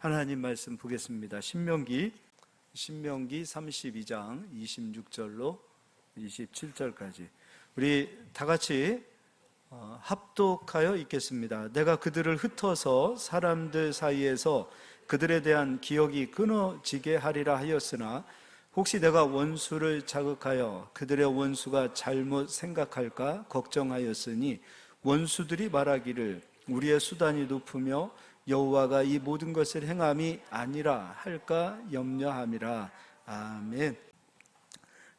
하나님 말씀 보겠습니다. 신명기 32장 26절로 27절까지 우리 다 같이 합독하여 읽겠습니다. 내가 그들을 흩어서 사람들 사이에서 그들에 대한 기억이 끊어지게 하리라 하였으나 혹시 내가 원수를 자극하여 그들의 원수가 잘못 생각할까 걱정하였으니 원수들이 말하기를 우리의 수단이 높으며 여호와가 이 모든 것을 행함이 아니라 할까 염려함이라. 아멘.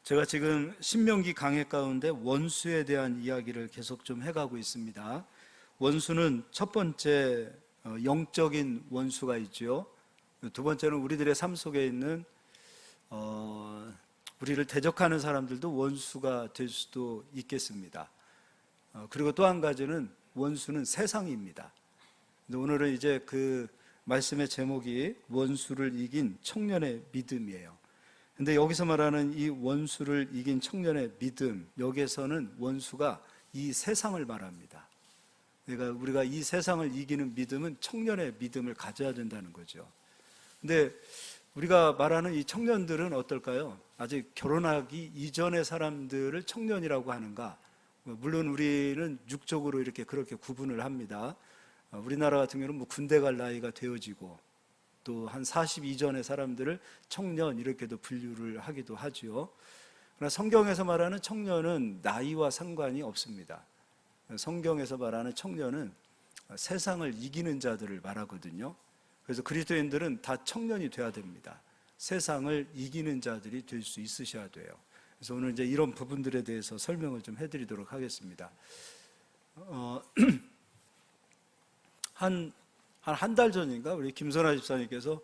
제가 지금 신명기 강해 가운데 원수에 대한 이야기를 계속 좀 해가고 있습니다. 원수는 첫 번째 영적인 원수가 있죠. 두 번째는 우리들의 삶 속에 있는 우리를 대적하는 사람들도 원수가 될 수도 있겠습니다. 그리고 또 한 가지는 원수는 세상입니다. 오늘은 이제 그 말씀의 제목이 원수를 이긴 청년의 믿음이에요. 근데 여기서 말하는 이 원수를 이긴 청년의 믿음, 여기에서는 원수가 이 세상을 말합니다. 그러니까 우리가 이 세상을 이기는 믿음은 청년의 믿음을 가져야 된다는 거죠. 근데 우리가 말하는 이 청년들은 어떨까요? 아직 결혼하기 이전의 사람들을 청년이라고 하는가? 물론 우리는 육적으로 이렇게 그렇게 구분을 합니다. 우리나라 같은 경우는 군대 갈 나이가 되어지고 또 한 40 이전의 사람들을 청년 이렇게도 분류를 하기도 하죠. 그러나 성경에서 말하는 청년은 나이와 상관이 없습니다. 성경에서 말하는 청년은 세상을 이기는 자들을 말하거든요. 그래서 그리스도인들은 다 청년이 돼야 됩니다. 세상을 이기는 자들이 될 수 있으셔야 돼요. 그래서 오늘 이제 이런 부분들에 대해서 설명을 좀 해드리도록 하겠습니다. 한 달 전인가 우리 김선아 집사님께서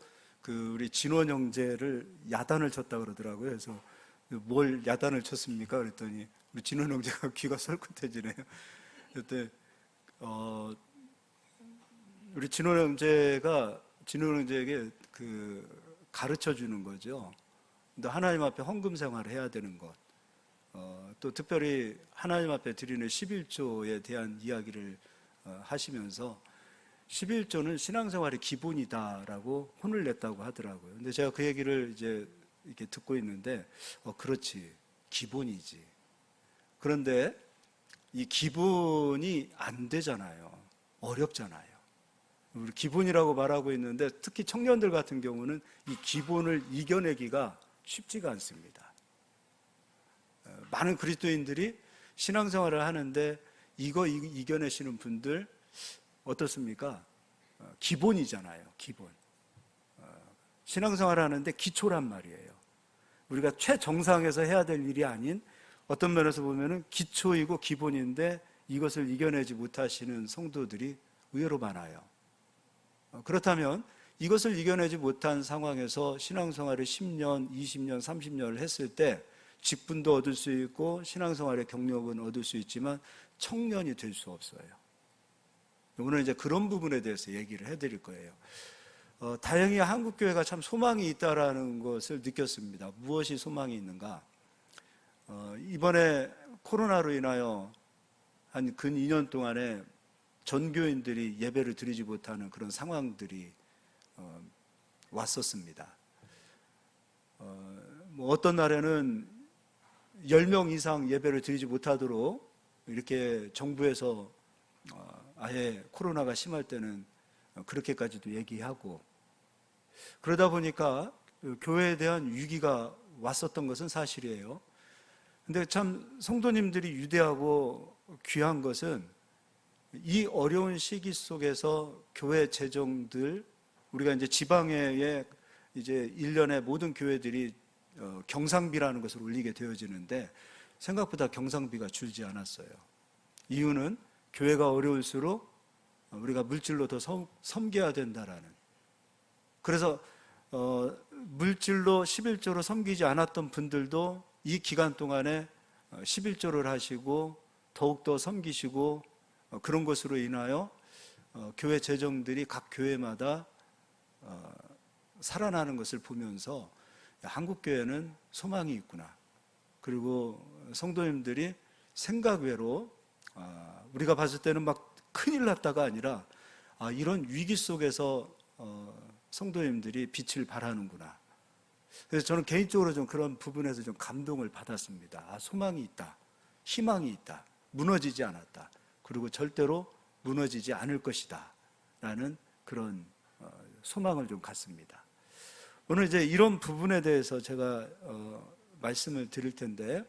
우리 진원 형제를 야단을 쳤다 그러더라고요. 그래서 뭘 야단을 쳤습니까? 그랬더니 우리 진원 형제가 귀가 설긋해지네요. 그때 우리 진원 형제에게 가르쳐 주는 거죠. 또 하나님 앞에 헌금 생활을 해야 되는 것, 또 특별히 하나님 앞에 드리는 11조에 대한 이야기를 하시면서 11조는 신앙생활의 기본이다라고 혼을 냈다고 하더라고요. 근데 제가 그 얘기를 이제 이렇게 듣고 있는데, 그렇지, 기본이지. 그런데 이 기본이 안 되잖아요. 어렵잖아요. 우리 기본이라고 말하고 있는데 특히 청년들 같은 경우는 이 기본을 이겨내기가 쉽지가 않습니다. 많은 그리스도인들이 신앙생활을 하는데 이거 이겨내시는 분들 어떻습니까? 기본이잖아요. 기본. 신앙생활을 하는데 기초란 말이에요. 우리가 최정상에서 해야 될 일이 아닌 어떤 면에서 보면은 기초이고 기본인데 이것을 이겨내지 못하시는 성도들이 의외로 많아요. 그렇다면 이것을 이겨내지 못한 상황에서 신앙생활을 10년, 20년, 30년을 했을 때 직분도 얻을 수 있고 신앙생활의 경력은 얻을 수 있지만 청년이 될 수 없어요. 오늘 이제 그런 부분에 대해서 얘기를 해드릴 거예요. 다행히 한국교회가 참 소망이 있다라는 것을 느꼈습니다. 무엇이 소망이 있는가? 이번에 코로나로 인하여 한 근 2년 동안에 전교인들이 예배를 드리지 못하는 그런 상황들이 왔었습니다. 어떤 날에는 10명 이상 예배를 드리지 못하도록 이렇게 정부에서 아예 코로나가 심할 때는 그렇게까지도 얘기하고, 그러다 보니까 교회에 대한 위기가 왔었던 것은 사실이에요. 근데 참 성도님들이 위대하고 귀한 것은 이 어려운 시기 속에서 교회 재정들, 우리가 이제 지방에 이제 1년에 모든 교회들이 경상비라는 것을 올리게 되어지는데 생각보다 경상비가 줄지 않았어요. 이유는 교회가 어려울수록 우리가 물질로 더 섬겨야 된다라는. 그래서 물질로 11조로 섬기지 않았던 분들도 이 기간 동안에 11조를 하시고 더욱더 섬기시고, 그런 것으로 인하여 교회 재정들이 각 교회마다 살아나는 것을 보면서 한국교회는 소망이 있구나. 그리고 성도님들이 생각 외로 우리가 봤을 때는 막 큰일 났다가 아니라 이런 위기 속에서 성도님들이 빛을 발하는구나. 그래서 저는 개인적으로 좀 그런 부분에서 좀 감동을 받았습니다. 아, 소망이 있다, 희망이 있다, 무너지지 않았다, 그리고 절대로 무너지지 않을 것이다 라는 그런 소망을 좀 갖습니다. 오늘 이제 이런 부분에 대해서 제가 말씀을 드릴 텐데,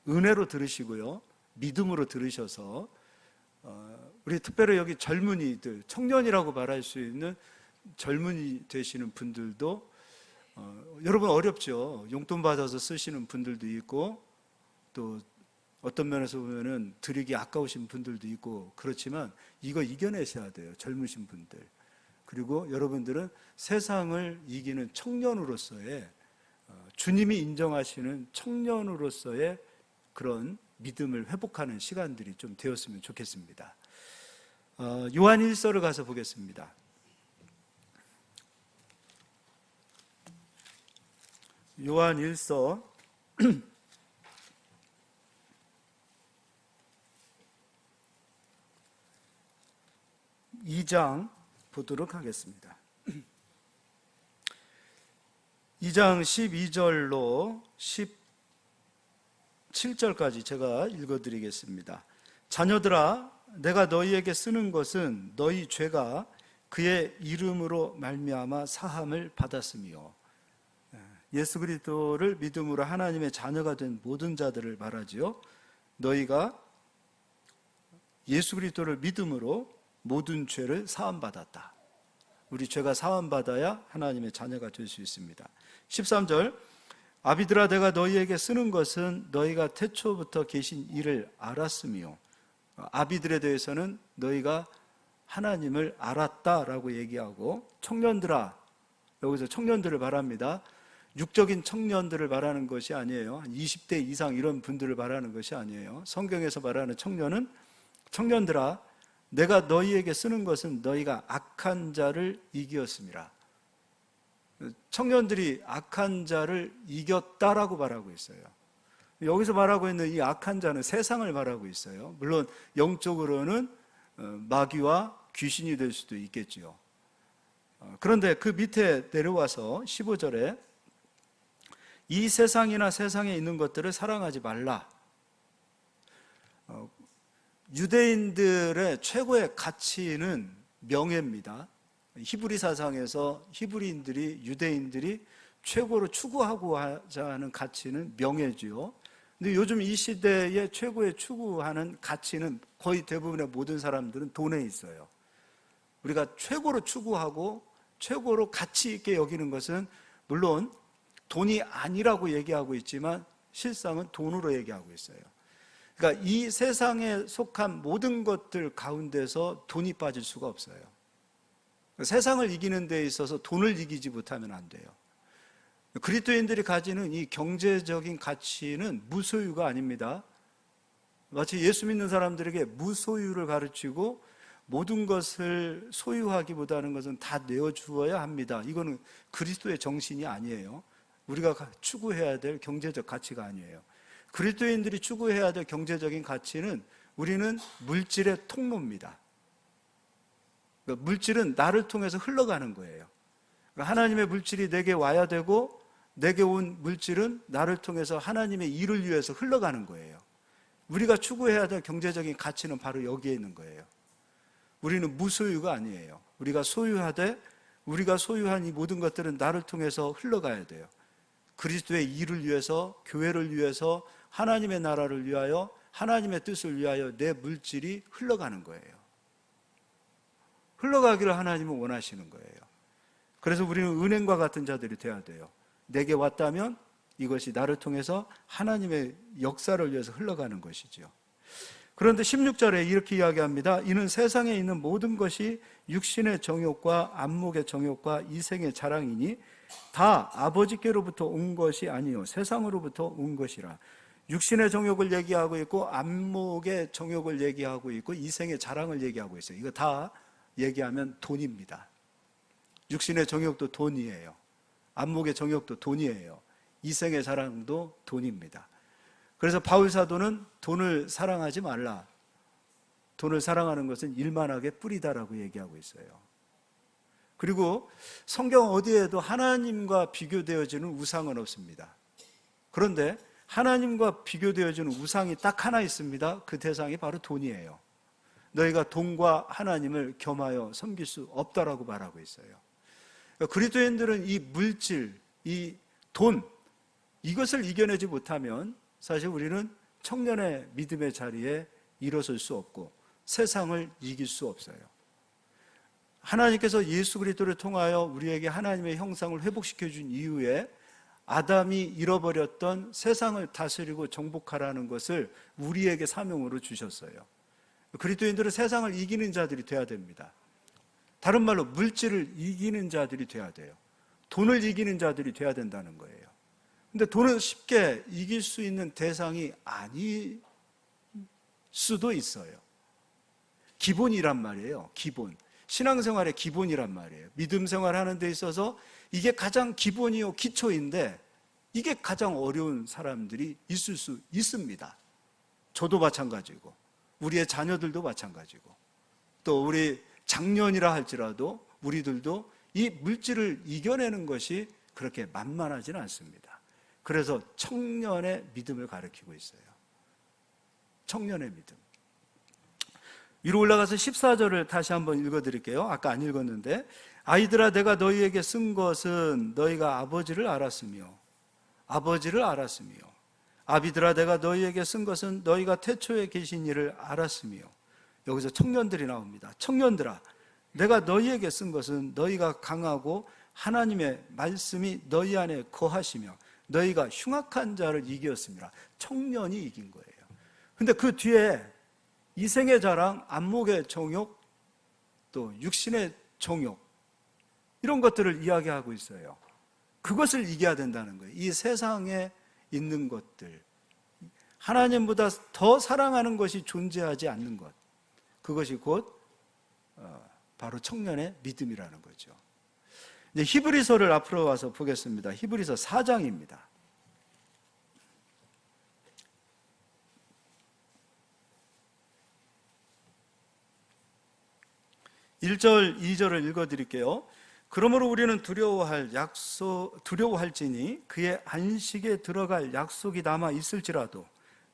은혜로 들으시고요, 믿음으로 들으셔서 우리 특별히 여기 젊은이들, 청년이라고 말할 수 있는 젊은이 되시는 분들도 여러분 어렵죠. 용돈 받아서 쓰시는 분들도 있고, 또 어떤 면에서 보면은 드리기 아까우신 분들도 있고, 그렇지만 이거 이겨내셔야 돼요, 젊으신 분들. 그리고 여러분들은 세상을 이기는 청년으로서의, 주님이 인정하시는 청년으로서의 그런 믿음을 회복하는 시간들이 좀 되었으면 좋겠습니다. 요한 1서를 가서 보겠습니다. 요한 1서 2장 보도록 하겠습니다. 2장 12절로 17절까지 제가 읽어드리겠습니다. 자녀들아, 내가 너희에게 쓰는 것은 너희 죄가 그의 이름으로 말미암아 사함을 받았으며, 예수 그리스도를 믿음으로 하나님의 자녀가 된 모든 자들을 말하지요. 너희가 예수 그리스도를 믿음으로 모든 죄를 사함받았다. 우리 죄가 사함받아야 하나님의 자녀가 될 수 있습니다. 13절, 아비들아, 내가 너희에게 쓰는 것은 너희가 태초부터 계신 이를 알았으며, 아비들에 대해서는 너희가 하나님을 알았다라고 얘기하고, 청년들아, 여기서 청년들을 말합니다. 육적인 청년들을 말하는 것이 아니에요. 한 20대 이상 이런 분들을 말하는 것이 아니에요. 성경에서 말하는 청년은, 청년들아, 내가 너희에게 쓰는 것은 너희가 악한 자를 이기었음이라. 청년들이 악한 자를 이겼다라고 말하고 있어요. 여기서 말하고 있는 이 악한 자는 세상을 말하고 있어요. 물론 영적으로는 마귀와 귀신이 될 수도 있겠지요. 그런데 그 밑에 내려와서 15절에 이 세상이나 세상에 있는 것들을 사랑하지 말라. 유대인들의 최고의 가치는 명예입니다. 히브리 사상에서 히브리인들이, 유대인들이 최고로 추구하고자 하는 가치는 명예지요. 근데 요즘 이 시대의 최고의 추구하는 가치는 거의 대부분의 모든 사람들은 돈에 있어요. 우리가 최고로 추구하고 최고로 가치 있게 여기는 것은 물론 돈이 아니라고 얘기하고 있지만 실상은 돈으로 얘기하고 있어요. 그러니까 이 세상에 속한 모든 것들 가운데서 돈이 빠질 수가 없어요. 세상을 이기는 데 있어서 돈을 이기지 못하면 안 돼요. 그리스도인들이 가지는 이 경제적인 가치는 무소유가 아닙니다. 마치 예수 믿는 사람들에게 무소유를 가르치고 모든 것을 소유하기보다는 것은 다 내어주어야 합니다. 이거는 그리스도의 정신이 아니에요. 우리가 추구해야 될 경제적 가치가 아니에요. 그리스도인들이 추구해야 될 경제적인 가치는 우리는 물질의 통로입니다. 그러니까 물질은 나를 통해서 흘러가는 거예요. 그러니까 하나님의 물질이 내게 와야 되고 내게 온 물질은 나를 통해서 하나님의 일을 위해서 흘러가는 거예요. 우리가 추구해야 될 경제적인 가치는 바로 여기에 있는 거예요. 우리는 무소유가 아니에요. 우리가 소유하되 우리가 소유한 이 모든 것들은 나를 통해서 흘러가야 돼요. 그리스도의 일을 위해서, 교회를 위해서, 하나님의 나라를 위하여, 하나님의 뜻을 위하여 내 물질이 흘러가는 거예요. 흘러가기를 하나님은 원하시는 거예요. 그래서 우리는 은행과 같은 자들이 되어야 돼요. 내게 왔다면 이것이 나를 통해서 하나님의 역사를 위해서 흘러가는 것이죠. 그런데 16절에 이렇게 이야기합니다. 이는 세상에 있는 모든 것이 육신의 정욕과 안목의 정욕과 이생의 자랑이니 다 아버지께로부터 온 것이 아니요 세상으로부터 온 것이라. 육신의 정욕을 얘기하고 있고 안목의 정욕을 얘기하고 있고 이생의 자랑을 얘기하고 있어요. 이거 다 얘기하면 돈입니다. 육신의 정욕도 돈이에요. 안목의 정욕도 돈이에요. 이생의 자랑도 돈입니다. 그래서 바울 사도는 돈을 사랑하지 말라. 돈을 사랑하는 것은 일만하게 뿌리다라고 얘기하고 있어요. 그리고 성경 어디에도 하나님과 비교되어지는 우상은 없습니다. 그런데 하나님과 비교되어지는 우상이 딱 하나 있습니다. 그 대상이 바로 돈이에요. 너희가 돈과 하나님을 겸하여 섬길 수 없다라고 말하고 있어요. 그리스도인들은 이 물질, 이 돈, 이것을 이겨내지 못하면 사실 우리는 청년의 믿음의 자리에 일어설 수 없고 세상을 이길 수 없어요. 하나님께서 예수 그리스도를 통하여 우리에게 하나님의 형상을 회복시켜 준 이후에 아담이 잃어버렸던 세상을 다스리고 정복하라는 것을 우리에게 사명으로 주셨어요. 그리스도인들은 세상을 이기는 자들이 돼야 됩니다. 다른 말로 물질을 이기는 자들이 돼야 돼요. 돈을 이기는 자들이 돼야 된다는 거예요. 근데 돈은 쉽게 이길 수 있는 대상이 아닐 수도 있어요. 기본이란 말이에요. 기본. 신앙생활의 기본이란 말이에요. 믿음 생활하는 데 있어서 이게 가장 기본이요 기초인데 이게 가장 어려운 사람들이 있을 수 있습니다. 저도 마찬가지고 우리의 자녀들도 마찬가지고 또 우리 장년이라 할지라도 우리들도 이 물질을 이겨내는 것이 그렇게 만만하지는 않습니다. 그래서 청년의 믿음을 가르치고 있어요. 청년의 믿음. 위로 올라가서 14절을 다시 한번 읽어드릴게요. 아까 안 읽었는데, 아이들아 내가 너희에게 쓴 것은 너희가 아버지를 알았으며 아비들아 내가 너희에게 쓴 것은 너희가 태초에 계신 이를 알았으며. 여기서 청년들이 나옵니다. 청년들아 내가 너희에게 쓴 것은 너희가 강하고 하나님의 말씀이 너희 안에 거하시며 너희가 흉악한 자를 이기었습니다. 청년이 이긴 거예요. 근데 그 뒤에 이생의 자랑, 안목의 정욕, 또 육신의 정욕, 이런 것들을 이야기하고 있어요. 그것을 이겨야 된다는 거예요. 이 세상에 있는 것들, 하나님보다 더 사랑하는 것이 존재하지 않는 것, 그것이 곧 바로 청년의 믿음이라는 거죠. 이제 히브리서를 앞으로 와서 보겠습니다. 히브리서 4장입니다. 1절, 2절을 읽어드릴게요. 그러므로 우리는 두려워할지니 그의 안식에 들어갈 약속이 남아 있을지라도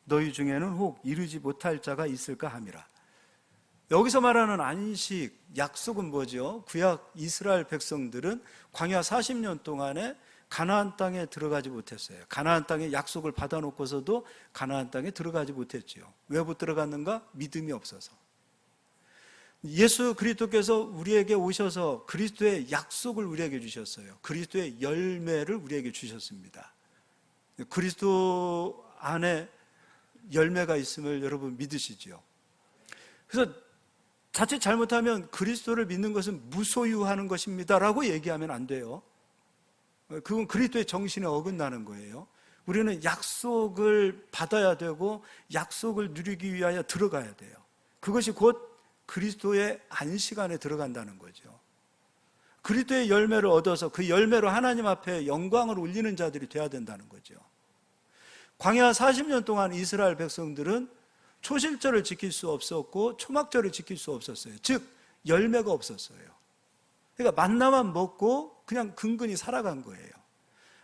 너희 중에는 혹 이루지 못할 자가 있을까 함이라. 여기서 말하는 안식, 약속은 뭐죠? 구약 이스라엘 백성들은 광야 40년 동안에 가나안 땅에 들어가지 못했어요. 가나안 땅에 약속을 받아놓고서도 가나안 땅에 들어가지 못했죠. 왜 못 들어갔는가? 믿음이 없어서. 예수 그리스도께서 우리에게 오셔서 그리스도의 약속을 우리에게 주셨어요. 그리스도의 열매를 우리에게 주셨습니다. 그리스도 안에 열매가 있음을 여러분 믿으시죠? 그래서 자칫 잘못하면 그리스도를 믿는 것은 무소유하는 것입니다 라고 얘기하면 안 돼요. 그건 그리스도의 정신에 어긋나는 거예요. 우리는 약속을 받아야 되고 약속을 누리기 위하여 들어가야 돼요. 그것이 곧 그리스도의 안식 안에 들어간다는 거죠. 그리스도의 열매를 얻어서 그 열매로 하나님 앞에 영광을 올리는 자들이 돼야 된다는 거죠. 광야 40년 동안 이스라엘 백성들은 초실절을 지킬 수 없었고 초막절을 지킬 수 없었어요. 즉 열매가 없었어요. 그러니까 만나만 먹고 그냥 근근히 살아간 거예요.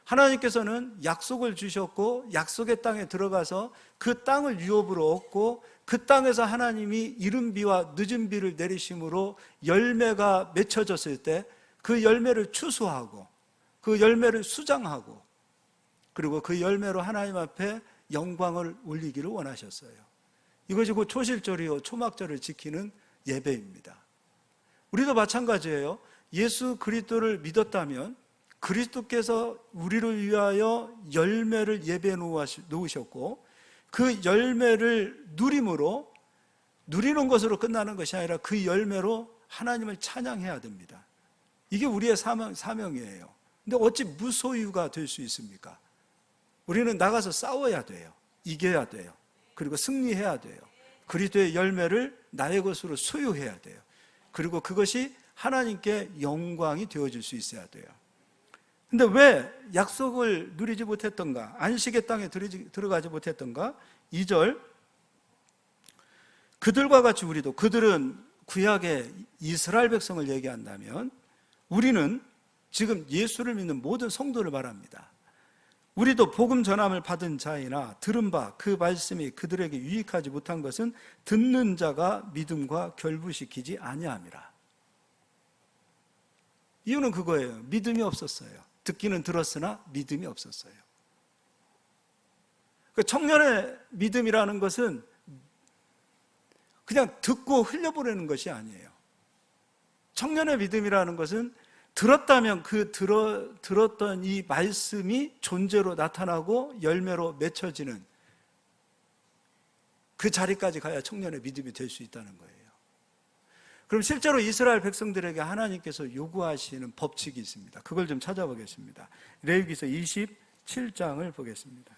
하나님께서는 약속을 주셨고 약속의 땅에 들어가서 그 땅을 유업으로 얻고 그 땅에서 하나님이 이른 비와 늦은 비를 내리심으로 열매가 맺혀졌을 때 그 열매를 추수하고 그 열매를 수장하고 그리고 그 열매로 하나님 앞에 영광을 올리기를 원하셨어요. 이것이 곧 초실절이요 초막절을 지키는 예배입니다. 우리도 마찬가지예요. 예수 그리스도를 믿었다면 그리스도께서 우리를 위하여 열매를 예배해 놓으셨고 그 열매를 누림으로 누리는 것으로 끝나는 것이 아니라 그 열매로 하나님을 찬양해야 됩니다. 이게 우리의 사명이에요. 근데 어찌 무소유가 될 수 있습니까? 우리는 나가서 싸워야 돼요. 이겨야 돼요. 그리고 승리해야 돼요. 그리스도의 열매를 나의 것으로 소유해야 돼요. 그리고 그것이 하나님께 영광이 되어질 수 있어야 돼요. 근데 왜 약속을 누리지 못했던가? 안식의 땅에 들어가지 못했던가? 2절, 그들과 같이 우리도, 그들은 구약의 이스라엘 백성을 얘기한다면 우리는 지금 예수를 믿는 모든 성도를 말합니다. 우리도 복음 전함을 받은 자이나 들은 바 그 말씀이 그들에게 유익하지 못한 것은 듣는 자가 믿음과 결부시키지 아니함이라. 이유는 그거예요. 믿음이 없었어요. 듣기는 들었으나 믿음이 없었어요. 청년의 믿음이라는 것은 그냥 듣고 흘려보내는 것이 아니에요. 청년의 믿음이라는 것은 들었다면 그 들었던 이 말씀이 존재로 나타나고 열매로 맺혀지는 그 자리까지 가야 청년의 믿음이 될 수 있다는 거예요. 그럼 실제로 이스라엘 백성들에게 하나님께서 요구하시는 법칙이 있습니다. 그걸 좀 찾아보겠습니다. 레위기서 27장을 보겠습니다.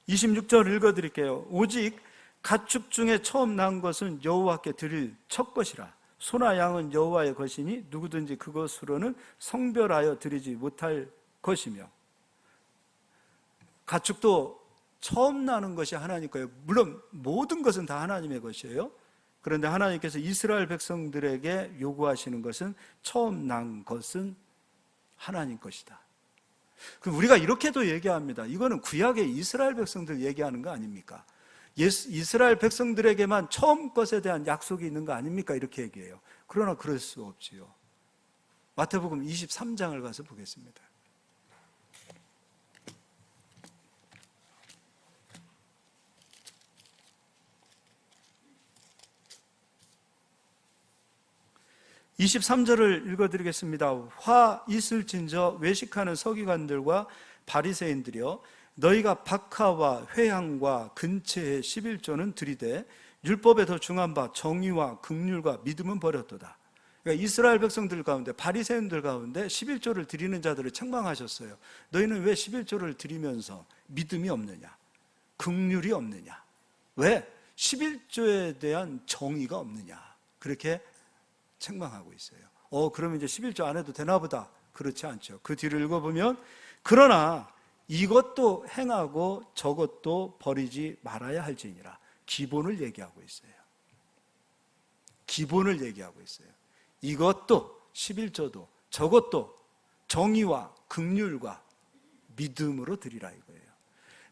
(26절) 읽어드릴게요. 오직 가축 중에 처음 난 것은 여호와께 드릴 첫 것이라. 소나 양은 여호와의 것이니 누구든지 그것으로는 성별하여 드리지 못할 것이며. 가축도 처음 나는 것이 하나님 거예요. 물론 모든 것은 다 하나님의 것이에요. 그런데 하나님께서 이스라엘 백성들에게 요구하시는 것은 처음 난 것은 하나님 것이다. 그럼 우리가 이렇게도 얘기합니다. 이거는 구약의 이스라엘 백성들 얘기하는 거 아닙니까? 이스라엘 백성들에게만 처음 것에 대한 약속이 있는 거 아닙니까? 이렇게 얘기해요. 그러나 그럴 수 없지요. 마태복음 23장을 가서 보겠습니다. (23절을) 읽어드리겠습니다. 화 있을진저 외식하는 서기관들과 바리새인들이여, 너희가 박하와 회향과 근체의 11조는 들이되 율법에 더 중한 바 정의와 긍휼과 믿음은 버렸도다. 그러니까 이스라엘 백성들 가운데, 바리새인들 가운데 11조를 드리는 자들을 책망하셨어요. 너희는 왜 11조를 드리면서 믿음이 없느냐, 긍휼이 없느냐, 왜 11조에 대한 정의가 없느냐, 그렇게 책망하고 있어요. 그러면 이제 11조 안 해도 되나 보다. 그렇지 않죠. 그 뒤를 읽어보면 그러나 이것도 행하고 저것도 버리지 말아야 할지니라. 기본을 얘기하고 있어요. 기본을 얘기하고 있어요. 이것도 11조도 저것도 정의와 긍휼과 믿음으로 드리라 이거예요.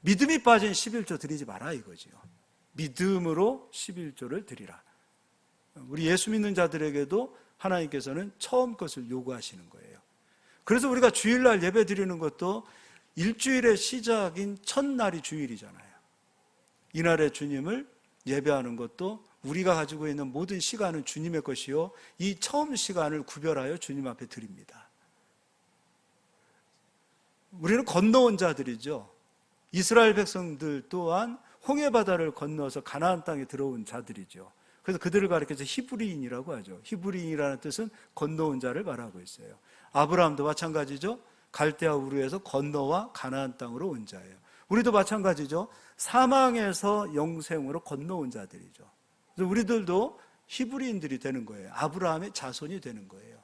믿음이 빠진 11조 드리지 마라 이거지요. 믿음으로 11조를 드리라. 우리 예수 믿는 자들에게도 하나님께서는 처음 것을 요구하시는 거예요. 그래서 우리가 주일날 예배 드리는 것도 일주일의 시작인 첫날이 주일이잖아요. 이날의 주님을 예배하는 것도 우리가 가지고 있는 모든 시간은 주님의 것이요, 이 처음 시간을 구별하여 주님 앞에 드립니다. 우리는 건너온 자들이죠. 이스라엘 백성들 또한 홍해바다를 건너서 가나안 땅에 들어온 자들이죠. 그래서 그들을 가리켜서 히브리인이라고 하죠. 히브리인이라는 뜻은 건너온 자를 말하고 있어요. 아브라함도 마찬가지죠. 갈대아 우르에서 건너와 가나안 땅으로 온 자예요. 우리도 마찬가지죠. 사망에서 영생으로 건너온 자들이죠. 그래서 우리들도 히브리인들이 되는 거예요. 아브라함의 자손이 되는 거예요.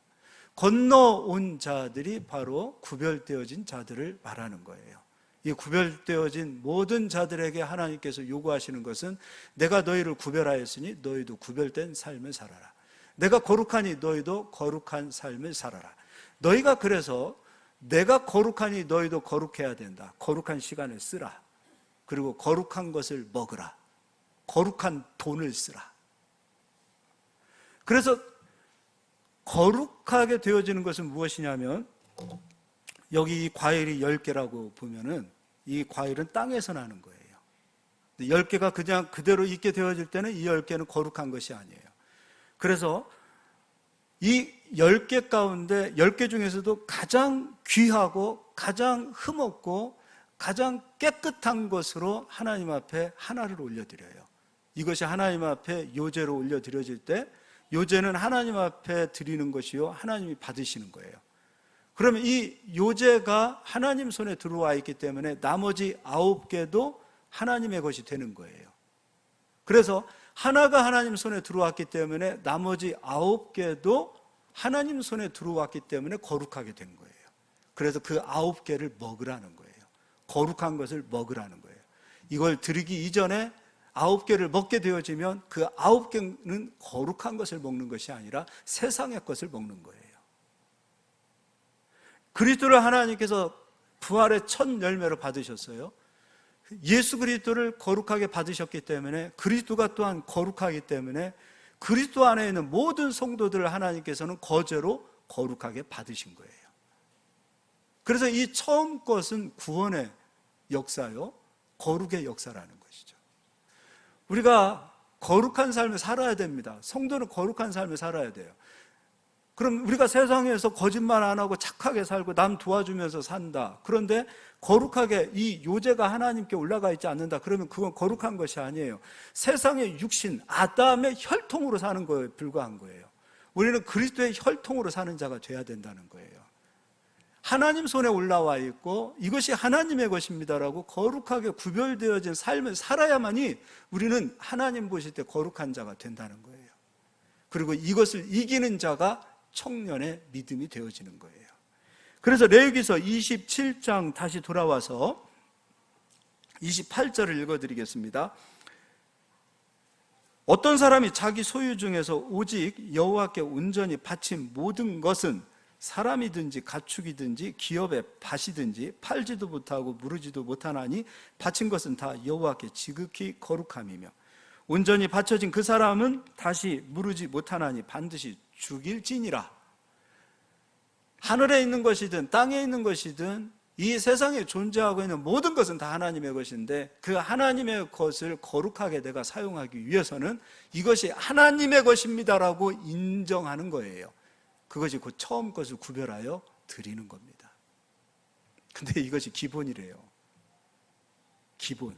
건너온 자들이 바로 구별되어진 자들을 말하는 거예요. 이 구별되어진 모든 자들에게 하나님께서 요구하시는 것은 내가 너희를 구별하였으니 너희도 구별된 삶을 살아라. 내가 거룩하니 너희도 거룩한 삶을 살아라. 너희가 그래서 내가 거룩하니 너희도 거룩해야 된다. 거룩한 시간을 쓰라. 그리고 거룩한 것을 먹으라. 거룩한 돈을 쓰라. 그래서 거룩하게 되어지는 것은 무엇이냐면, 여기 이 과일이 10개라고 보면은 이 과일은 땅에서 나는 거예요. 10개가 그냥 그대로 있게 되어질 때는 이 10개는 거룩한 것이 아니에요. 그래서 이 10개 가운데 10개 중에서도 가장 귀하고 가장 흠없고 가장 깨끗한 것으로 하나님 앞에 하나를 올려드려요. 이것이 하나님 앞에 요제로 올려드려질 때, 요제는 하나님 앞에 드리는 것이요, 하나님이 받으시는 거예요. 그러면 이 요제가 하나님 손에 들어와 있기 때문에 나머지 9개도 하나님의 것이 되는 거예요. 그래서 하나가 하나님 손에 들어왔기 때문에 나머지 9개도 하나님 손에 들어왔기 때문에 거룩하게 된 거예요. 그래서 그 9개를 먹으라는 거예요. 거룩한 것을 먹으라는 거예요. 이걸 드리기 이전에 9개를 먹게 되어지면 그 9개는 거룩한 것을 먹는 것이 아니라 세상의 것을 먹는 거예요. 그리스도를 하나님께서 부활의 첫 열매로 받으셨어요. 예수 그리스도를 거룩하게 받으셨기 때문에 그리스도가 또한 거룩하기 때문에 그리스도 안에 있는 모든 성도들을 하나님께서는 거제로 거룩하게 받으신 거예요. 그래서 이 처음 것은 구원의 역사요, 거룩의 역사라는 것이죠. 우리가 거룩한 삶을 살아야 됩니다. 성도는 거룩한 삶을 살아야 돼요. 그럼 우리가 세상에서 거짓말 안 하고 착하게 살고 남 도와주면서 산다. 그런데 거룩하게 이 요제가 하나님께 올라가 있지 않는다. 그러면 그건 거룩한 것이 아니에요. 세상의 육신, 아담의 혈통으로 사는 거에 불과한 거예요. 우리는 그리스도의 혈통으로 사는 자가 돼야 된다는 거예요. 하나님 손에 올라와 있고 이것이 하나님의 것입니다라고 거룩하게 구별되어진 삶을 살아야만이 우리는 하나님 보실 때 거룩한 자가 된다는 거예요. 그리고 이것을 이기는 자가 청년의 믿음이 되어지는 거예요. 그래서 레위기서 27장 다시 돌아와서 28절을 읽어드리겠습니다. 어떤 사람이 자기 소유 중에서 오직 여호와께 온전히 바친 모든 것은 사람이든지 가축이든지 기업의 밭이든지 팔지도 못하고 무르지도 못하나니 바친 것은 다 여호와께 지극히 거룩함이며 온전히 바쳐진 그 사람은 다시 무르지 못하나니 반드시 죽일지니라. 하늘에 있는 것이든 땅에 있는 것이든 이 세상에 존재하고 있는 모든 것은 다 하나님의 것인데 그 하나님의 것을 거룩하게 내가 사용하기 위해서는 이것이 하나님의 것입니다라고 인정하는 거예요. 그것이 그 처음 것을 구별하여 드리는 겁니다. 근데 이것이 기본이래요. 기본.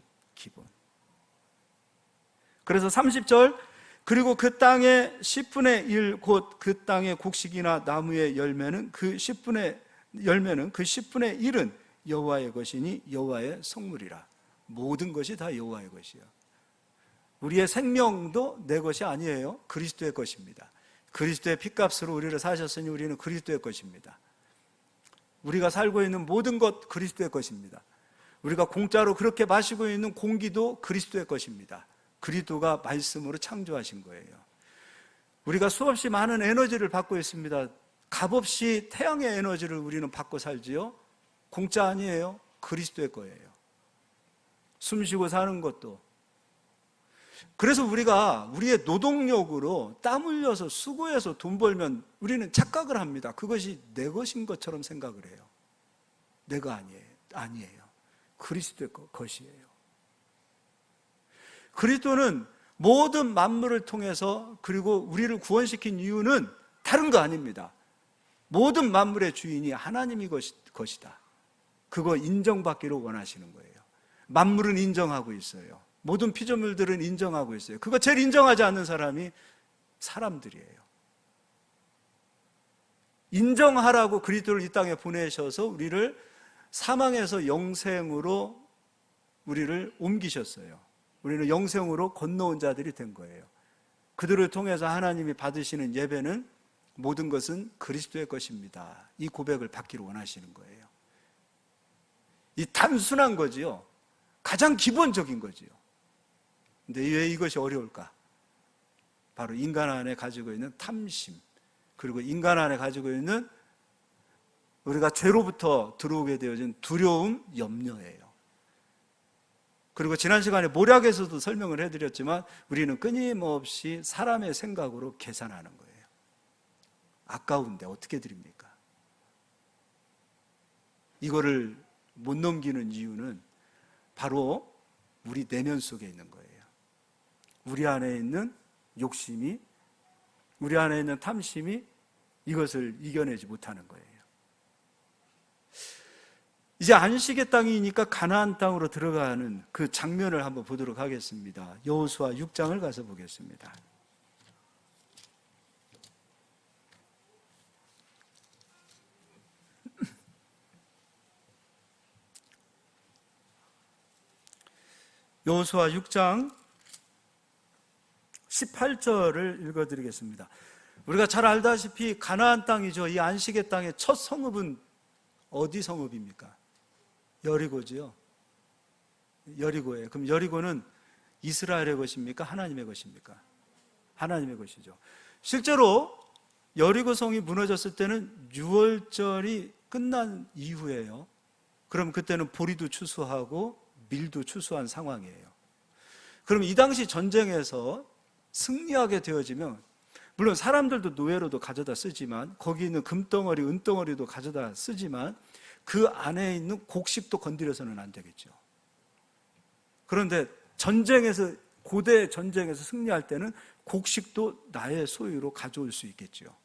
그래서 30절, 그리고 그 땅의 10분의 1 곧 그 땅의 곡식이나 나무의 열매는 그 10분의 1은 여호와의 것이니 여호와의 성물이라. 모든 것이 다 여호와의 것이요. 우리의 생명도 내 것이 아니에요. 그리스도의 것입니다. 그리스도의 핏값으로 우리를 사셨으니 우리는 그리스도의 것입니다. 우리가 살고 있는 모든 것 그리스도의 것입니다. 우리가 공짜로 그렇게 마시고 있는 공기도 그리스도의 것입니다. 그리스도가 말씀으로 창조하신 거예요. 우리가 수없이 많은 에너지를 받고 있습니다. 값없이 태양의 에너지를 우리는 받고 살지요. 공짜 아니에요. 그리스도의 거예요. 숨 쉬고 사는 것도. 그래서 우리가 우리의 노동력으로 땀 흘려서 수고해서 돈 벌면 우리는 착각을 합니다. 그것이 내 것인 것처럼 생각을 해요. 내가 아니에요. 그리스도의 것이에요. 그리스도는 모든 만물을 통해서 그리고 우리를 구원시킨 이유는 다른 거 아닙니다. 모든 만물의 주인이 하나님이 것이다. 그거 인정받기를 원하시는 거예요. 만물은 인정하고 있어요. 모든 피조물들은 인정하고 있어요. 그거 제일 인정하지 않는 사람이 사람들이에요. 인정하라고 그리스도를 이 땅에 보내셔서 우리를 사망에서 영생으로 우리를 옮기셨어요. 우리는 영생으로 건너온 자들이 된 거예요. 그들을 통해서 하나님이 받으시는 예배는 모든 것은 그리스도의 것입니다. 이 고백을 받기를 원하시는 거예요. 이 단순한 거지요. 가장 기본적인 거지요. 근데 왜 이것이 어려울까? 바로 인간 안에 가지고 있는 탐심, 그리고 인간 안에 가지고 있는 우리가 죄로부터 들어오게 되어진 두려움, 염려예요. 그리고 지난 시간에 모략에서도 설명을 해드렸지만 우리는 끊임없이 사람의 생각으로 계산하는 거예요. 아까운데 어떻게 드립니까? 이거를 못 넘기는 이유는 바로 우리 내면 속에 있는 거예요. 우리 안에 있는 욕심이, 우리 안에 있는 탐심이 이것을 이겨내지 못하는 거예요. 이제 안식의 땅이니까 가나안 땅으로 들어가는 그 장면을 한번 보도록 하겠습니다. 여호수아 6장을 가서 보겠습니다. 여호수아 6장 18절을 읽어드리겠습니다. 우리가 잘 알다시피 가나안 땅이죠. 이 안식의 땅의 첫 성읍은 어디 성읍입니까? 여리고지요. 여리고예요. 그럼 여리고는 이스라엘의 것입니까? 하나님의 것입니까? 하나님의 것이죠. 실제로 여리고 성이 무너졌을 때는 6월절이 끝난 이후에요. 그럼 그때는 보리도 추수하고 밀도 추수한 상황이에요. 그럼 이 당시 전쟁에서 승리하게 되어지면, 물론 사람들도 노예로도 가져다 쓰지만, 거기 있는 금덩어리, 은덩어리도 가져다 쓰지만, 그 안에 있는 곡식도 건드려서는 안 되겠죠. 그런데 전쟁에서, 고대 전쟁에서 승리할 때는 곡식도 나의 소유로 가져올 수 있겠죠.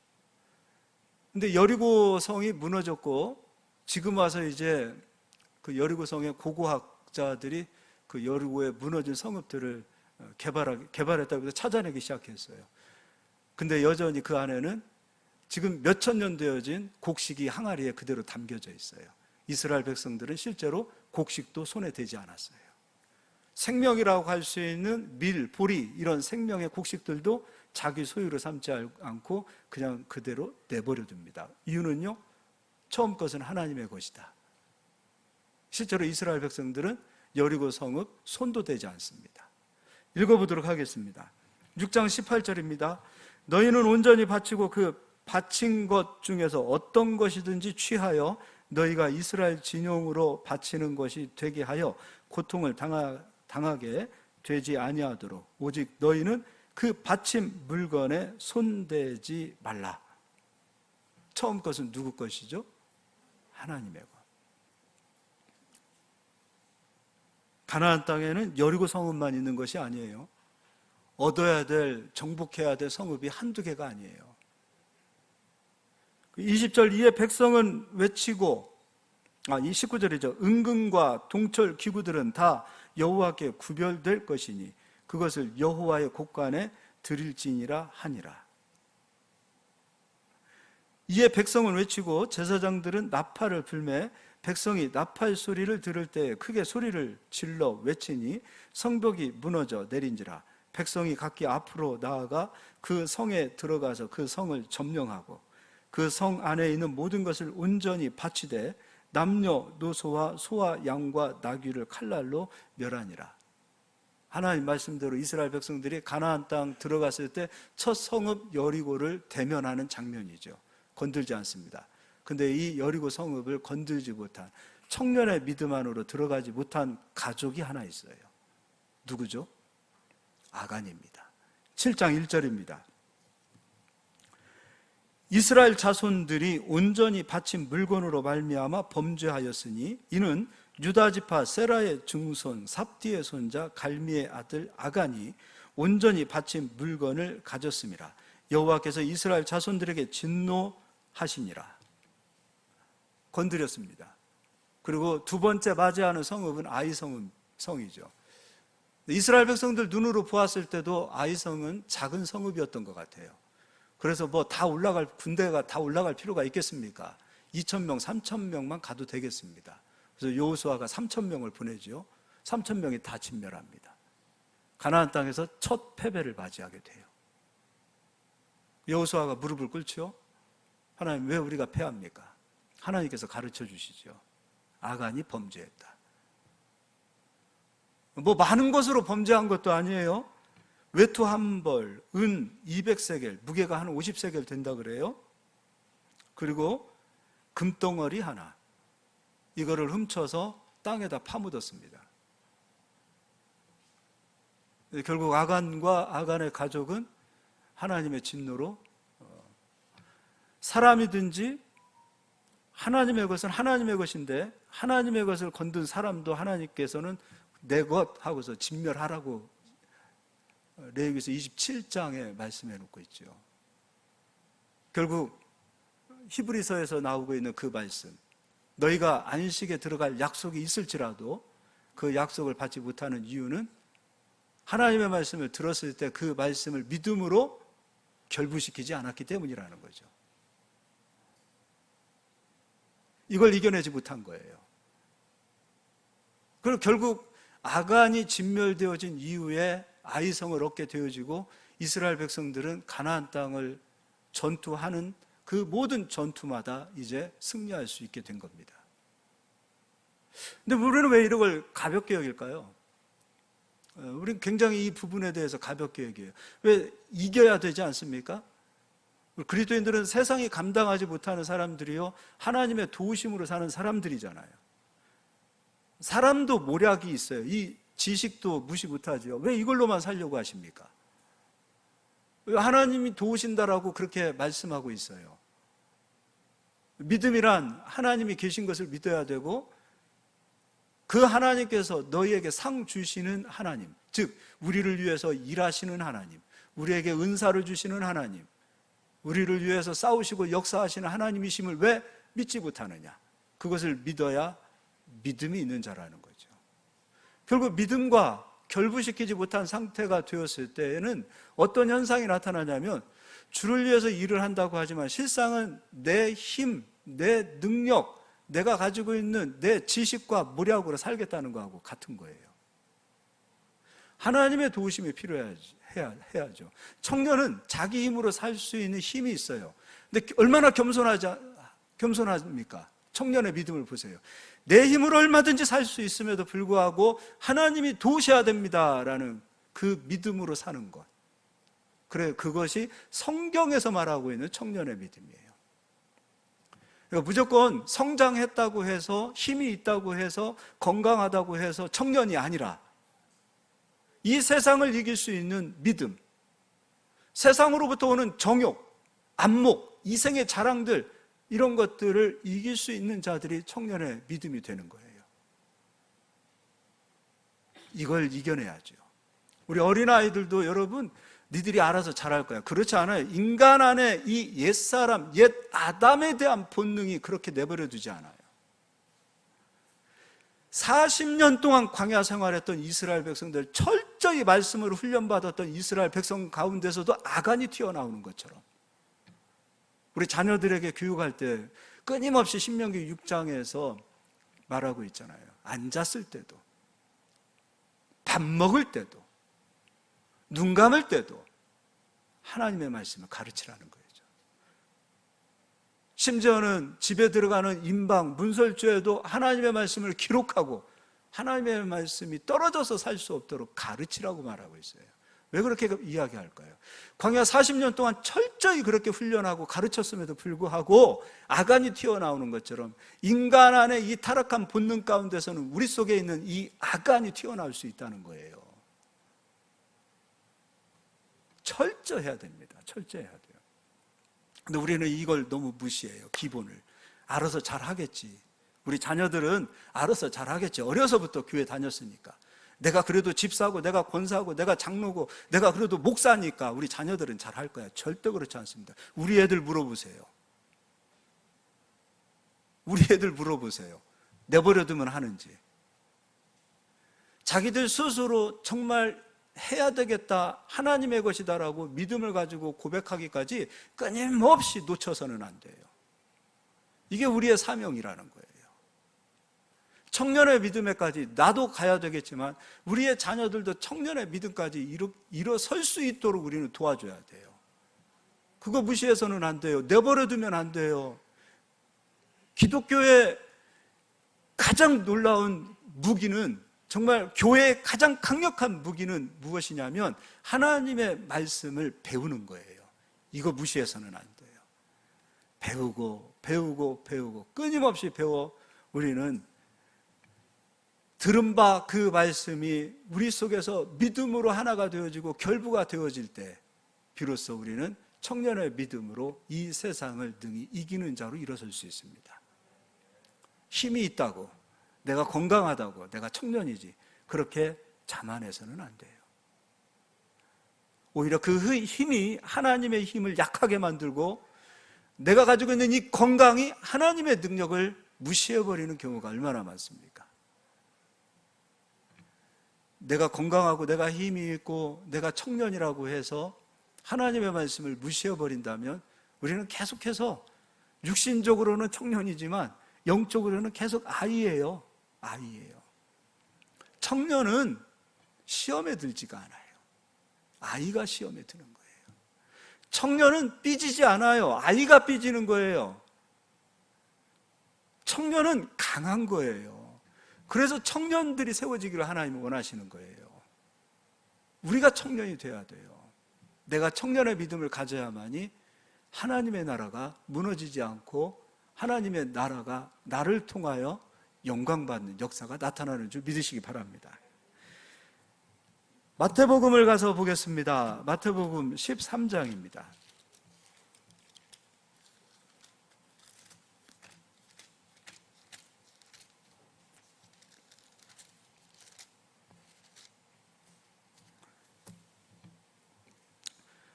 근데 여리고 성이 무너졌고, 지금 와서 이제 그 여리고 성의 고고학자들이 그 여리고에 무너진 성읍들을 개발했다고 해서 찾아내기 시작했어요. 근데 여전히 그 안에는 지금 몇천 년 되어진 곡식이 항아리에 그대로 담겨져 있어요. 이스라엘 백성들은 실제로 곡식도 손에 대지 않았어요. 생명이라고 할 수 있는 밀, 보리, 이런 생명의 곡식들도 자기 소유로 삼지 않고 그냥 그대로 내버려 둡니다. 이유는요, 처음 것은 하나님의 것이다. 실제로 이스라엘 백성들은 여리고 성읍 손도 대지 않습니다. 읽어보도록 하겠습니다. 6장 18절입니다. 너희는 온전히 바치고 그 바친 것 중에서 어떤 것이든지 취하여 너희가 이스라엘 진용으로 바치는 것이 되게 하여 고통을 당하게 되지 아니하도록 오직 너희는 그 바친 물건에 손대지 말라. 처음 것은 누구 것이죠? 하나님의 것. 가나안 땅에는 여리고 성읍만 있는 것이 아니에요. 얻어야 될, 정복해야 될 성읍이 한두 개가 아니에요. 20절 이에 백성은 외치고, 이 19절이죠. 은금과 동철 기구들은 다 여호와께 구별될 것이니 그것을 여호와의 곳간에 드릴지니라 하니라. 이에 백성은 외치고 제사장들은 나팔을 불매 백성이 나팔 소리를 들을 때 크게 소리를 질러 외치니 성벽이 무너져 내린지라. 백성이 각기 앞으로 나아가 그 성에 들어가서 그 성을 점령하고 그 성 안에 있는 모든 것을 온전히 바치되 남녀노소와 소와 양과 나귀를 칼날로 멸하니라. 하나님 말씀대로 이스라엘 백성들이 가나안 땅 들어갔을 때 첫 성읍 여리고를 대면하는 장면이죠. 건들지 않습니다. 근데 이 여리고 성읍을 건들지 못한, 청년의 믿음 안으로 들어가지 못한 가족이 하나 있어요. 누구죠? 아간입니다. 7장 1절입니다. 이스라엘 자손들이 온전히 바친 물건으로 말미암아 범죄하였으니 이는 유다 지파 세라의 증손 삽디의 손자 갈미의 아들 아간이 온전히 바친 물건을 가졌음이라. 여호와께서 이스라엘 자손들에게 진노하시니라. 건드렸습니다. 그리고 두 번째 맞이하는 성읍은 아이성이죠. 이스라엘 백성들 눈으로 보았을 때도 아이성은 작은 성읍이었던 것 같아요. 그래서 군대가 다 올라갈 필요가 있겠습니까? 2,000명, 3,000명만 가도 되겠습니다. 그래서 여호수아가 3,000명을 보내죠. 3,000명이 다 진멸합니다. 가나안 땅에서 첫 패배를 맞이하게 돼요. 여호수아가 무릎을 꿇죠. 하나님, 왜 우리가 패합니까? 하나님께서 가르쳐 주시죠. 아간이 범죄했다. 많은 것으로 범죄한 것도 아니에요. 외투 한 벌, 은 200세겔, 무게가 한 50세겔 된다 그래요. 그리고 금덩어리 하나, 이거를 훔쳐서 땅에다 파묻었습니다. 결국 아간과 아간의 가족은 하나님의 진노로, 사람이든지 하나님의 것은 하나님의 것인데 하나님의 것을 건든 사람도 하나님께서는 내 것 하고서 진멸하라고 레위기서 27장에 말씀해 놓고 있죠. 결국 히브리서에서 나오고 있는 그 말씀, 너희가 안식에 들어갈 약속이 있을지라도 그 약속을 받지 못하는 이유는 하나님의 말씀을 들었을 때 그 말씀을 믿음으로 결부시키지 않았기 때문이라는 거죠. 이걸 이겨내지 못한 거예요. 그리고 결국 아간이 진멸되어진 이후에 아이성을 얻게 되어지고 이스라엘 백성들은 가나안 땅을 전투하는 그 모든 전투마다 이제 승리할 수 있게 된 겁니다. 근데 우리는 왜 이런 걸 가볍게 여길까요? 우리는 굉장히 이 부분에 대해서 가볍게 여겨요. 왜? 이겨야 되지 않습니까? 그리스도인들은 세상이 감당하지 못하는 사람들이요, 하나님의 도우심으로 사는 사람들이잖아요. 사람도 모략이 있어요. 이 지식도 무시 못하죠. 왜 이걸로만 살려고 하십니까? 왜 하나님이 도우신다라고 그렇게 말씀하고 있어요? 믿음이란 하나님이 계신 것을 믿어야 되고, 그 하나님께서 너희에게 상 주시는 하나님, 즉 우리를 위해서 일하시는 하나님, 우리에게 은사를 주시는 하나님, 우리를 위해서 싸우시고 역사하시는 하나님이심을 왜 믿지 못하느냐? 그것을 믿어야 믿음이 있는 자라는 거죠. 결국 믿음과 결부시키지 못한 상태가 되었을 때에는 어떤 현상이 나타나냐면, 주를 위해서 일을 한다고 하지만 실상은 내 힘, 내 능력, 내가 가지고 있는 내 지식과 모략으로 살겠다는 거하고 같은 거예요. 하나님의 도우심이 필요해야죠. 청년은 자기 힘으로 살 수 있는 힘이 있어요. 근데 얼마나 겸손합니까? 청년의 믿음을 보세요. 내 힘으로 얼마든지 살 수 있음에도 불구하고 하나님이 도우셔야 됩니다라는 그 믿음으로 사는 것. 그래, 그것이 성경에서 말하고 있는 청년의 믿음이에요. 그러니까 무조건 성장했다고 해서, 힘이 있다고 해서, 건강하다고 해서 청년이 아니라, 이 세상을 이길 수 있는 믿음, 세상으로부터 오는 정욕, 안목, 이생의 자랑들, 이런 것들을 이길 수 있는 자들이 청년의 믿음이 되는 거예요. 이걸 이겨내야죠. 우리 어린아이들도 여러분, 니들이 알아서 잘할 거야. 그렇지 않아요. 인간 안에 이 옛사람, 옛 아담에 대한 본능이 그렇게 내버려 두지 않아요. 40년 동안 광야 생활했던 이스라엘 백성들, 철저히 말씀을 훈련받았던 이스라엘 백성 가운데서도 아간이 튀어나오는 것처럼, 우리 자녀들에게 교육할 때 끊임없이 신명기 6장에서 말하고 있잖아요. 앉았을 때도, 밥 먹을 때도, 눈 감을 때도 하나님의 말씀을 가르치라는 거죠. 심지어는 집에 들어가는 임방, 문설주에도 하나님의 말씀을 기록하고 하나님의 말씀이 떨어져서 살 수 없도록 가르치라고 말하고 있어요. 왜 그렇게 이야기할까요? 광야 40년 동안 철저히 그렇게 훈련하고 가르쳤음에도 불구하고 아간이 튀어나오는 것처럼, 인간 안에 이 타락한 본능 가운데서는 우리 속에 있는 이 아간이 튀어나올 수 있다는 거예요. 철저해야 됩니다. 철저해야 돼요. 근데 우리는 이걸 너무 무시해요. 기본을. 알아서 잘하겠지. 우리 자녀들은 알아서 잘하겠지. 어려서부터 교회 다녔으니까. 내가 그래도 집사고, 내가 권사고, 내가 장로고, 내가 그래도 목사니까 우리 자녀들은 잘할 거야. 절대 그렇지 않습니다. 우리 애들 물어보세요. 우리 애들 물어보세요. 내버려두면 하는지. 자기들 스스로 정말 해야 되겠다, 하나님의 것이다라고 믿음을 가지고 고백하기까지 끊임없이 놓쳐서는 안 돼요. 이게 우리의 사명이라는 거예요. 청년의 믿음에까지 나도 가야 되겠지만 우리의 자녀들도 청년의 믿음까지 일어설 수 있도록 우리는 도와줘야 돼요. 그거 무시해서는 안 돼요. 내버려두면 안 돼요. 기독교의 가장 놀라운 무기는, 정말 교회의 가장 강력한 무기는 무엇이냐면 하나님의 말씀을 배우는 거예요. 이거 무시해서는 안 돼요. 배우고 끊임없이 배워 우리는 들은 바 그 말씀이 우리 속에서 믿음으로 하나가 되어지고 결부가 되어질 때 비로소 우리는 청년의 믿음으로 이 세상을 능히 이기는 자로 일어설 수 있습니다. 힘이 있다고, 내가 건강하다고, 내가 청년이지, 그렇게 자만해서는 안 돼요. 오히려 그 힘이 하나님의 힘을 약하게 만들고 내가 가지고 있는 이 건강이 하나님의 능력을 무시해버리는 경우가 얼마나 많습니까? 내가 건강하고 내가 힘이 있고 내가 청년이라고 해서 하나님의 말씀을 무시해버린다면 우리는 계속해서 육신적으로는 청년이지만 영적으로는 계속 아이예요. 청년은 시험에 들지가 않아요. 아이가 시험에 드는 거예요. 청년은 삐지지 않아요. 아이가 삐지는 거예요. 청년은 강한 거예요. 그래서 청년들이 세워지기를 하나님은 원하시는 거예요. 우리가 청년이 돼야 돼요. 내가 청년의 믿음을 가져야만이 하나님의 나라가 무너지지 않고 하나님의 나라가 나를 통하여 영광받는 역사가 나타나는 줄 믿으시기 바랍니다. 마태복음을 가서 보겠습니다. 마태복음 13장입니다.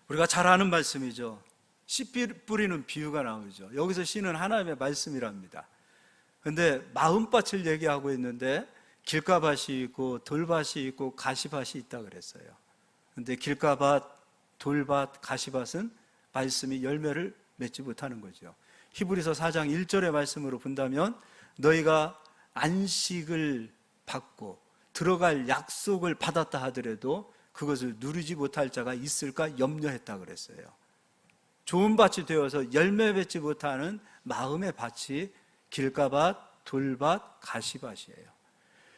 우리가 잘 아는 말씀이죠. 씨 뿌리는 비유가 나오죠. 여기서 씨는 하나님의 말씀이랍니다. 근데 마음밭을 얘기하고 있는데 길가밭이 있고 돌밭이 있고 가시밭이 있다 그랬어요. 근데 길가밭, 돌밭, 가시밭은 말씀이 열매를 맺지 못하는 거죠. 히브리서 4장 1절의 말씀으로 본다면 너희가 안식을 받고 들어갈 약속을 받았다 하더라도 그것을 누리지 못할 자가 있을까 염려했다 그랬어요. 좋은 밭이 되어서 열매 맺지 못하는 마음의 밭이 길가밭, 돌밭, 가시밭이에요.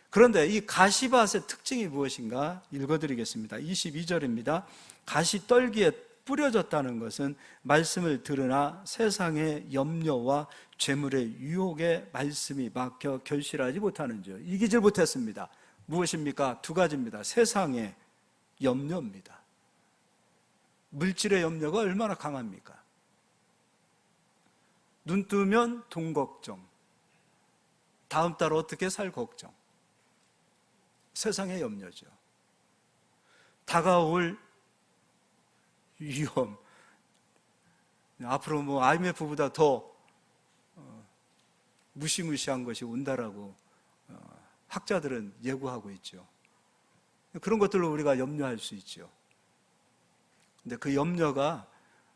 그런데 이 가시밭의 특징이 무엇인가 읽어드리겠습니다. 22절입니다. 가시떨기에 뿌려졌다는 것은 말씀을 들으나 세상의 염려와 재물의 유혹에 말씀이 막혀 결실하지 못하는 줄 이기질 못했습니다. 무엇입니까? 두 가지입니다. 세상의 염려입니다. 물질의 염려가 얼마나 강합니까? 눈 뜨면 돈 걱정, 다음 달 어떻게 살 걱정, 세상의 염려죠. 다가올 위험, 앞으로 뭐 IMF보다 더 무시무시한 것이 온다라고 학자들은 예고하고 있죠. 그런 것들로 우리가 염려할 수 있죠. 근데 그 염려가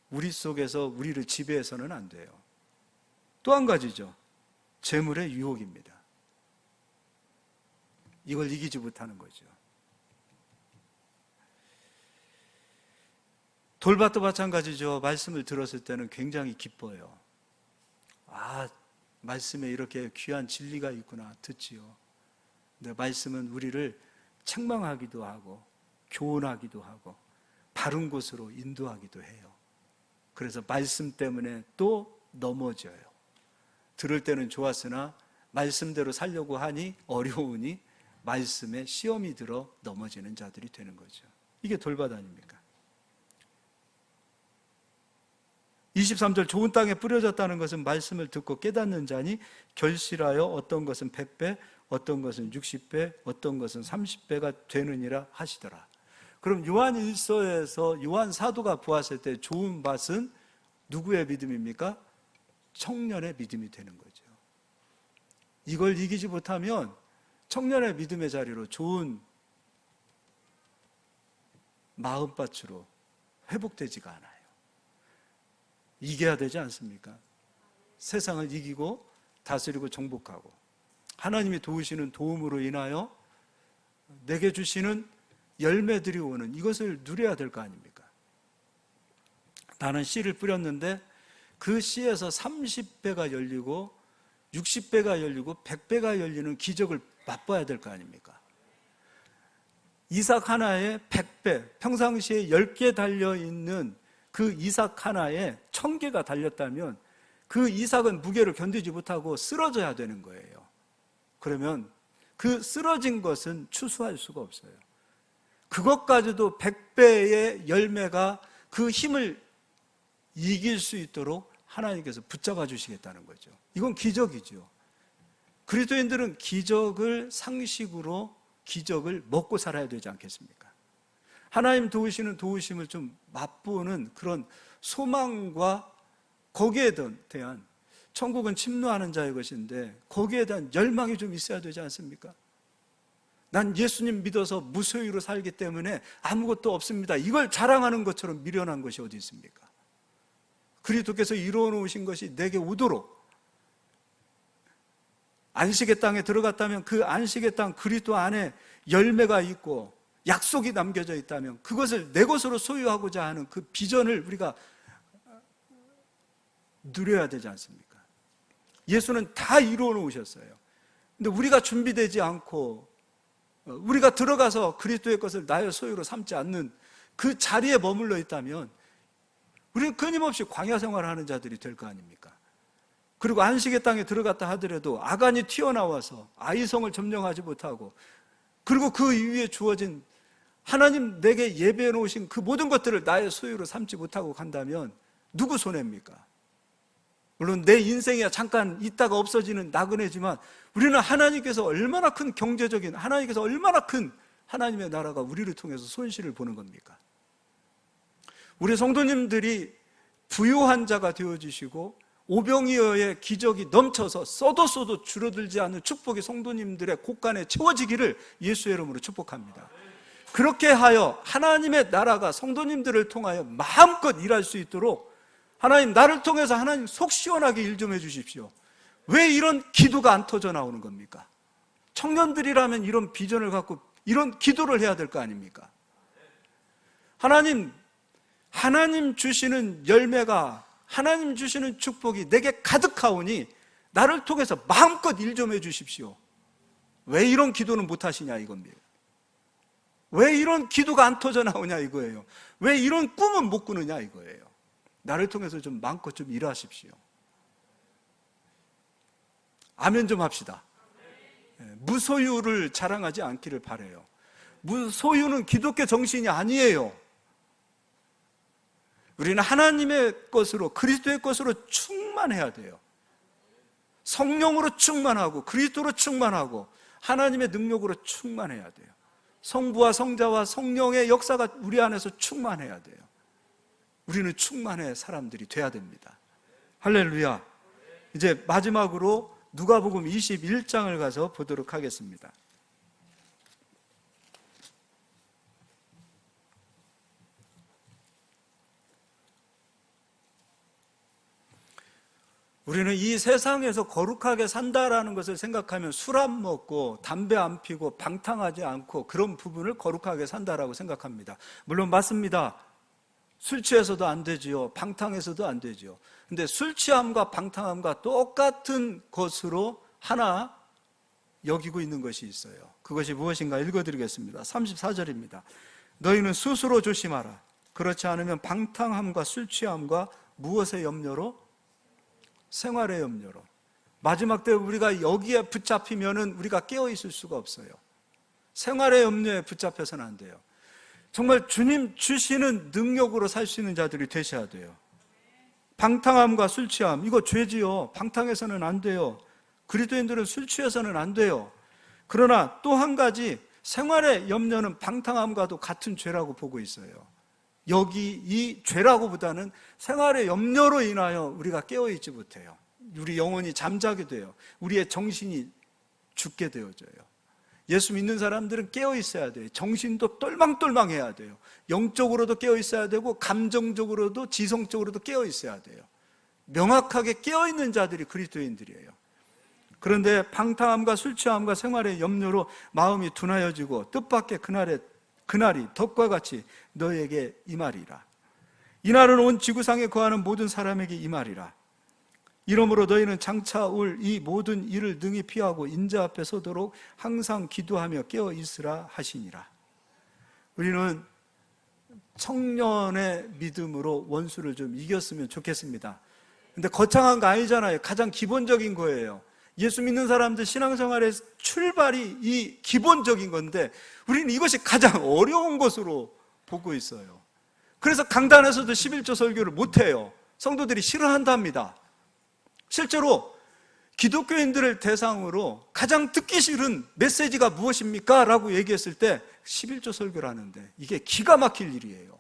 우리 속에서 우리를 지배해서는 안 돼요. 또 한 가지죠. 재물의 유혹입니다. 이걸 이기지 못하는 거죠. 돌밭도 마찬가지죠. 말씀을 들었을 때는 굉장히 기뻐요. 아, 말씀에 이렇게 귀한 진리가 있구나 듣지요. 근데 말씀은 우리를 책망하기도 하고 교훈하기도 하고 바른 곳으로 인도하기도 해요. 그래서 말씀 때문에 또 넘어져요. 들을 때는 좋았으나 말씀대로 살려고 하니 어려우니 말씀에 시험이 들어 넘어지는 자들이 되는 거죠. 이게 돌밭 아닙니까? 23절 좋은 땅에 뿌려졌다는 것은 말씀을 듣고 깨닫는 자니 결실하여 어떤 것은 100배, 어떤 것은 60배, 어떤 것은 30배가 되느니라 하시더라. 그럼 요한 1서에서 요한 사도가 보았을 때 좋은 밭은 누구의 믿음입니까? 청년의 믿음이 되는 거죠. 이걸 이기지 못하면 청년의 믿음의 자리로 좋은 마음밭으로 회복되지가 않아요. 이겨야 되지 않습니까? 세상을 이기고 다스리고 정복하고 하나님이 도우시는 도움으로 인하여 내게 주시는 열매들이 오는 이것을 누려야 될 거 아닙니까? 나는 씨를 뿌렸는데 그 씨에서 30배가 열리고 60배가 열리고 100배가 열리는 기적을 맛봐야 될 거 아닙니까? 이삭 하나에 100배, 평상시에 10개 달려있는 그 이삭 하나에 1000개가 달렸다면 그 이삭은 무게를 견디지 못하고 쓰러져야 되는 거예요. 그러면 그 쓰러진 것은 추수할 수가 없어요. 그것까지도 100배의 열매가 그 힘을 이길 수 있도록 하나님께서 붙잡아 주시겠다는 거죠. 이건 기적이죠. 그리스도인들은 기적을 상식으로 기적을 먹고 살아야 되지 않겠습니까? 하나님 도우시는 도우심을 좀 맛보는 그런 소망과 거기에 대한 천국은 침노하는 자의 것인데 거기에 대한 열망이 좀 있어야 되지 않습니까? 난 예수님 믿어서 무소유로 살기 때문에 아무것도 없습니다. 이걸 자랑하는 것처럼 미련한 것이 어디 있습니까? 그리스도께서 이루어 놓으신 것이 내게 오도록 안식의 땅에 들어갔다면 그 안식의 땅 그리스도 안에 열매가 있고 약속이 남겨져 있다면 그것을 내 것으로 소유하고자 하는 그 비전을 우리가 누려야 되지 않습니까? 예수는 다 이루어 놓으셨어요. 근데 우리가 준비되지 않고 우리가 들어가서 그리스도의 것을 나의 소유로 삼지 않는 그 자리에 머물러 있다면 우리는 끊임없이 광야 생활하는 자들이 될 거 아닙니까? 그리고 안식의 땅에 들어갔다 하더라도 아간이 튀어나와서 아이성을 점령하지 못하고, 그리고 그 위에 주어진 하나님 내게 예배해 놓으신 그 모든 것들을 나의 소유로 삼지 못하고 간다면 누구 손해입니까? 물론 내 인생이야 잠깐 있다가 없어지는 나그네지만 우리는 하나님께서 얼마나 큰 경제적인, 하나님께서 얼마나 큰 하나님의 나라가 우리를 통해서 손실을 보는 겁니까? 우리 성도님들이 부유한 자가 되어주시고 오병이어의 기적이 넘쳐서 써도 줄어들지 않는 축복이 성도님들의 곳간에 채워지기를 예수의 이름으로 축복합니다. 그렇게 하여 하나님의 나라가 성도님들을 통하여 마음껏 일할 수 있도록 하나님, 나를 통해서 하나님 속 시원하게 일 좀 해주십시오. 왜 이런 기도가 안 터져 나오는 겁니까? 청년들이라면 이런 비전을 갖고 이런 기도를 해야 될 거 아닙니까? 하나님 주시는 열매가, 하나님 주시는 축복이 내게 가득하오니 나를 통해서 마음껏 일 좀 해주십시오. 왜 이런 기도는 못 하시냐 이겁니다. 왜 이런 기도가 안 터져 나오냐 이거예요. 왜 이런 꿈은 못 꾸느냐 이거예요. 나를 통해서 좀 마음껏 좀 일하십시오. 아멘 좀 합시다. 무소유를 자랑하지 않기를 바라요. 무소유는 기독교 정신이 아니에요. 우리는 하나님의 것으로, 그리스도의 것으로 충만해야 돼요. 성령으로 충만하고 그리스도로 충만하고 하나님의 능력으로 충만해야 돼요. 성부와 성자와 성령의 역사가 우리 안에서 충만해야 돼요. 우리는 충만의 사람들이 돼야 됩니다. 할렐루야. 이제 마지막으로 누가복음 21장을 가서 보도록 하겠습니다. 우리는 이 세상에서 거룩하게 산다라는 것을 생각하면 술 안 먹고 담배 안 피고 방탕하지 않고 그런 부분을 거룩하게 산다라고 생각합니다. 물론 맞습니다. 술 취해서도 안 되지요. 방탕해서도 안 되지요. 근데 술 취함과 방탕함과 똑같은 것으로 하나 여기고 있는 것이 있어요. 그것이 무엇인가 읽어드리겠습니다. 34절입니다. 너희는 스스로 조심하라. 그렇지 않으면 방탕함과 술 취함과 무엇의 염려로? 생활의 염려로. 마지막 때 우리가 여기에 붙잡히면은 우리가 깨어 있을 수가 없어요. 생활의 염려에 붙잡혀서는 안 돼요. 정말 주님 주시는 능력으로 살 수 있는 자들이 되셔야 돼요. 방탕함과 술 취함, 이거 죄지요. 방탕해서는 안 돼요. 그리스도인들은 술 취해서는 안 돼요. 그러나 또 한 가지, 생활의 염려는 방탕함과도 같은 죄라고 보고 있어요. 여기 이 죄라고보다는 생활의 염려로 인하여 우리가 깨어있지 못해요. 우리 영혼이 잠자게 돼요. 우리의 정신이 죽게 되어져요. 예수 믿는 사람들은 깨어있어야 돼요. 정신도 똘망똘망해야 돼요. 영적으로도 깨어있어야 되고 감정적으로도 지성적으로도 깨어있어야 돼요. 명확하게 깨어있는 자들이 그리스도인들이에요. 그런데 방탕함과 술 취함과 생활의 염려로 마음이 둔하여지고 뜻밖의 그날이 덕과 같이 너에게 임하리라. 이날은 온 지구상에 거하는 모든 사람에게 임하리라. 이러므로 너희는 장차 올 이 모든 일을 능히 피하고 인자 앞에 서도록 항상 기도하며 깨어 있으라 하시니라. 우리는 청년의 믿음으로 원수를 좀 이겼으면 좋겠습니다. 근데 거창한 거 아니잖아요. 가장 기본적인 거예요. 예수 믿는 사람들 신앙생활의 출발이 이 기본적인 건데 우리는 이것이 가장 어려운 것으로 보고 있어요. 그래서 강단에서도 11조 설교를 못해요. 성도들이 싫어한답니다. 실제로 기독교인들을 대상으로 가장 듣기 싫은 메시지가 무엇입니까? 라고 얘기했을 때 11조 설교를 하는데 이게 기가 막힐 일이에요.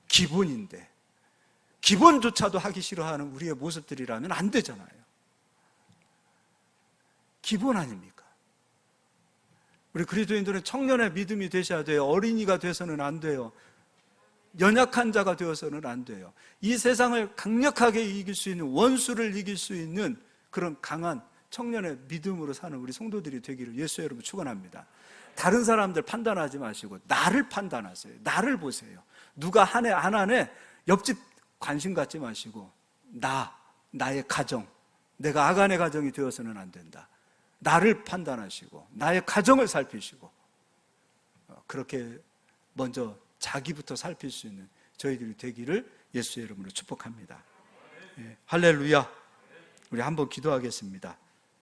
기본인데 기본조차도 하기 싫어하는 우리의 모습들이라면 안 되잖아요. 기본 아닙니까? 우리 그리스도인들은 청년의 믿음이 되셔야 돼요. 어린이가 돼서는 안 돼요. 연약한 자가 되어서는 안 돼요. 이 세상을 강력하게 이길 수 있는, 원수를 이길 수 있는 그런 강한 청년의 믿음으로 사는 우리 성도들이 되기를 예수의 이름으로 축원합니다. 다른 사람들 판단하지 마시고 나를 판단하세요. 나를 보세요. 누가 하네 안 하네 옆집 관심 갖지 마시고 나의 가정, 내가 아간의 가정이 되어서는 안 된다. 나를 판단하시고 나의 가정을 살피시고 그렇게 먼저 자기부터 살필 수 있는 저희들이 되기를 예수의 이름으로 축복합니다. 예, 할렐루야. 우리 한번 기도하겠습니다.